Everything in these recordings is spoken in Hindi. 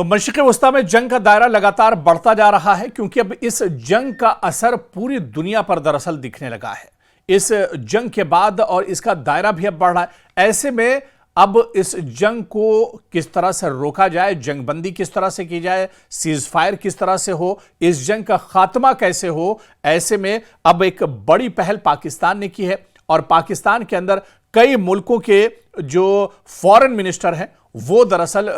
तो मशरिक़ वस्ता में जंग का दायरा लगातार बढ़ता जा रहा है क्योंकि अब इस जंग का असर पूरी दुनिया पर दरअसल दिखने लगा है। इस जंग के बाद और इसका दायरा भी अब बढ़ रहा है। ऐसे में अब इस जंग को किस तरह से रोका जाए, जंगबंदी किस तरह से की जाए, सीज फायर किस तरह से हो, इस जंग का खात्मा कैसे हो, ऐसे में अब एक बड़ी पहल पाकिस्तान ने की है। और पाकिस्तान के अंदर कई मुल्कों के जो फॉरेन मिनिस्टर हैं वो दरअसल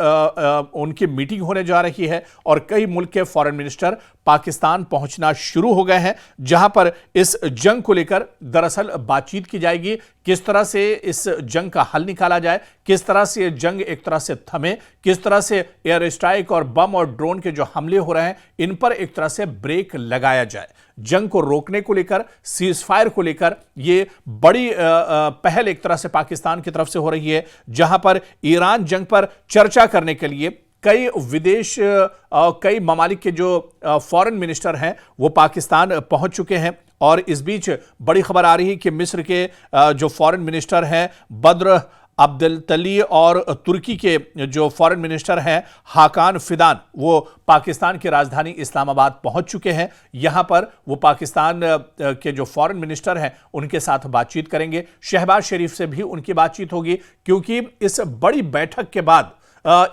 उनकी मीटिंग होने जा रही है और कई मुल्क के फॉरेन मिनिस्टर पाकिस्तान पहुंचना शुरू हो गए हैं, जहां पर इस जंग को लेकर दरअसल बातचीत की जाएगी। किस तरह से इस जंग का हल निकाला जाए, किस तरह से जंग एक तरह से थमे, किस तरह से एयर स्ट्राइक और बम और ड्रोन के जो हमले हो रहे हैं इन पर एक तरह से ब्रेक लगाया जाए। जंग को रोकने को लेकर, सीज फायर को लेकर ये बड़ी पहल एक तरह से पाकिस्तान की तरफ से हो रही है, जहां पर ईरान जंग पर चर्चा करने के लिए कई ममालिक के जो फॉरेन मिनिस्टर हैं वो पाकिस्तान पहुंच चुके हैं। और इस बीच बड़ी खबर आ रही है कि मिस्र के जो फॉरेन मिनिस्टर हैं बद्र अब्देलतली और तुर्की के जो फॉरेन मिनिस्टर हैं हाकान फिदान वो पाकिस्तान की राजधानी इस्लामाबाद पहुंच चुके हैं। यहां पर वो पाकिस्तान के जो फॉरेन मिनिस्टर हैं उनके साथ बातचीत करेंगे। शहबाज शरीफ से भी उनकी बातचीत होगी क्योंकि इस बड़ी बैठक के बाद,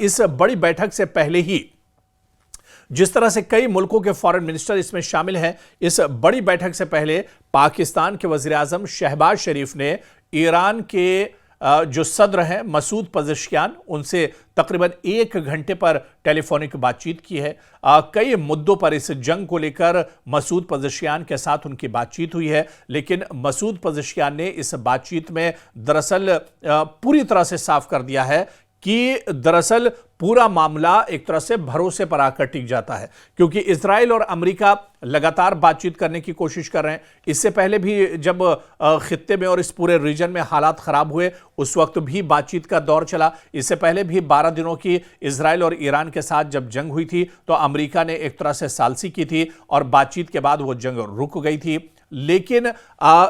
इस बड़ी बैठक से पहले ही जिस तरह से कई मुल्कों के फॉरेन मिनिस्टर इसमें शामिल हैं, इस बड़ी बैठक से पहले पाकिस्तान के वजीर आजम शहबाज शरीफ ने ईरान के जो सदर हैं मसूद पज़ेश्कियान उनसे तकरीबन 1 घंटे पर टेलीफोनिक बातचीत की है। कई मुद्दों पर इस जंग को लेकर मसूद पज़ेश्कियान के साथ उनकी बातचीत हुई है, लेकिन मसूद पज़ेश्कियान ने इस बातचीत में दरअसल पूरी तरह से साफ कर दिया है कि दरअसल पूरा मामला एक तरह से भरोसे पर आकर टिक जाता है, क्योंकि इजराइल और अमेरिका लगातार बातचीत करने की कोशिश कर रहे हैं। इससे पहले भी जब खित्ते में और इस पूरे रीजन में हालात खराब हुए उस वक्त भी बातचीत का दौर चला। इससे पहले भी 12 दिनों की इजराइल और ईरान के साथ जब जंग हुई थी तो अमेरिका ने एक तरह से सालसी की थी और बातचीत के बाद वो जंग रुक गई थी। लेकिन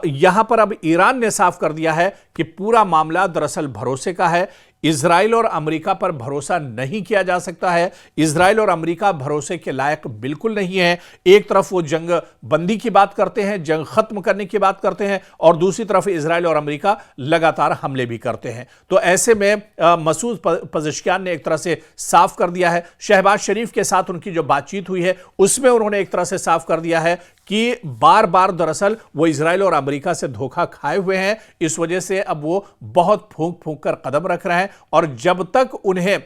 यहां पर अब ईरान ने साफ कर दिया है कि पूरा मामला दरअसल भरोसे का है। इजराइल और अमेरिका पर भरोसा नहीं किया जा सकता है। इजराइल और अमेरिका भरोसे के लायक बिल्कुल नहीं है। एक तरफ वो जंग बंदी की बात करते हैं, जंग खत्म करने की बात करते हैं, और दूसरी तरफ इजराइल और अमेरिका लगातार हमले भी करते हैं। तो ऐसे में मसूद पज़ेश्कियान ने एक तरह से साफ कर दिया है। शहबाज शरीफ के साथ उनकी जो बातचीत हुई है उसमें उन्होंने एक तरह से साफ कर दिया है कि बार बार दरअसल वो इजराइल और अमेरिका से धोखा खाए हुए हैं। इस वजह से अब वो बहुत फूंक फूंक कर कदम रख रहे हैं और जब तक उन्हें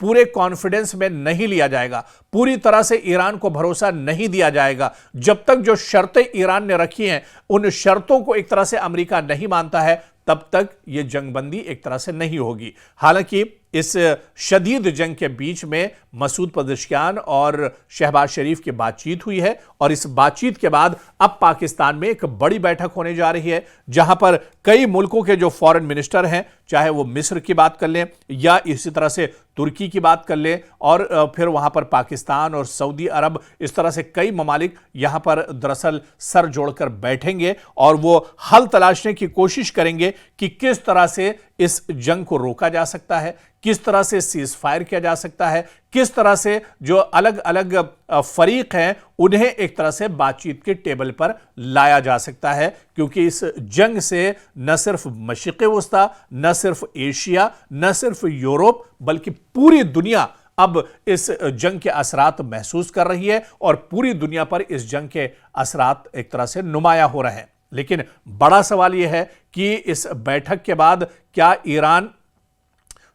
पूरे कॉन्फिडेंस में नहीं लिया जाएगा, पूरी तरह से ईरान को भरोसा नहीं दिया जाएगा, जब तक जो शर्तें ईरान ने रखी हैं उन शर्तों को एक तरह से अमेरिका नहीं मानता है, तब तक यह जंगबंदी एक तरह से नहीं होगी। हालांकि इस शदीद जंग के बीच में मसूद पज़ेश्कियान और शहबाज शरीफ की बातचीत हुई है और इस बातचीत के बाद अब पाकिस्तान में एक बड़ी बैठक होने जा रही है, जहां पर कई मुल्कों के जो फॉरेन मिनिस्टर हैं, चाहे वो मिस्र की बात कर लें या इसी तरह से तुर्की की बात कर लें और फिर वहां पर पाकिस्तान और सऊदी अरब, इस तरह से कई ममालिक यहां पर दरअसल सर जोड़कर बैठेंगे और वो हल तलाशने की कोशिश करेंगे कि किस तरह से इस जंग को रोका जा सकता है, किस तरह से सीज फायर किया जा सकता है, किस तरह से जो अलग अलग फरीक हैं उन्हें एक तरह से बातचीत के टेबल पर लाया जा सकता है। क्योंकि इस जंग से न सिर्फ मशरिक़ वस्ता, न सिर्फ एशिया, न सिर्फ यूरोप, बल्कि पूरी दुनिया अब इस जंग के असरात महसूस कर रही है और पूरी दुनिया पर इस जंग के असरात एक तरह से नुमाया हो रहे हैं। लेकिन बड़ा सवाल यह है कि इस बैठक के बाद क्या ईरान,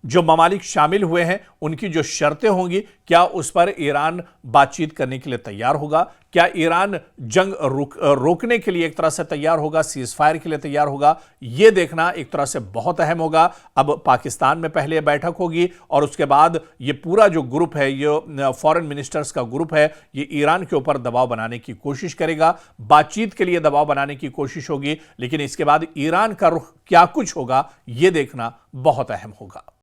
जो ममालिक शामिल हुए हैं, उनकी जो शर्तें होंगी, क्या उस पर ईरान बातचीत करने के लिए तैयार होगा? क्या ईरान जंग रोकने के लिए एक तरह से तैयार होगा, सीज फायर के लिए तैयार होगा? यह देखना एक तरह से बहुत अहम होगा। अब पाकिस्तान में पहले बैठक होगी और उसके बाद ये पूरा जो ग्रुप है, ये फॉरेन मिनिस्टर्स का ग्रुप है, ये ईरान के ऊपर दबाव बनाने की कोशिश करेगा, बातचीत के लिए दबाव बनाने की कोशिश होगी। लेकिन इसके बाद ईरान का रुख क्या कुछ होगा, यह देखना बहुत अहम होगा।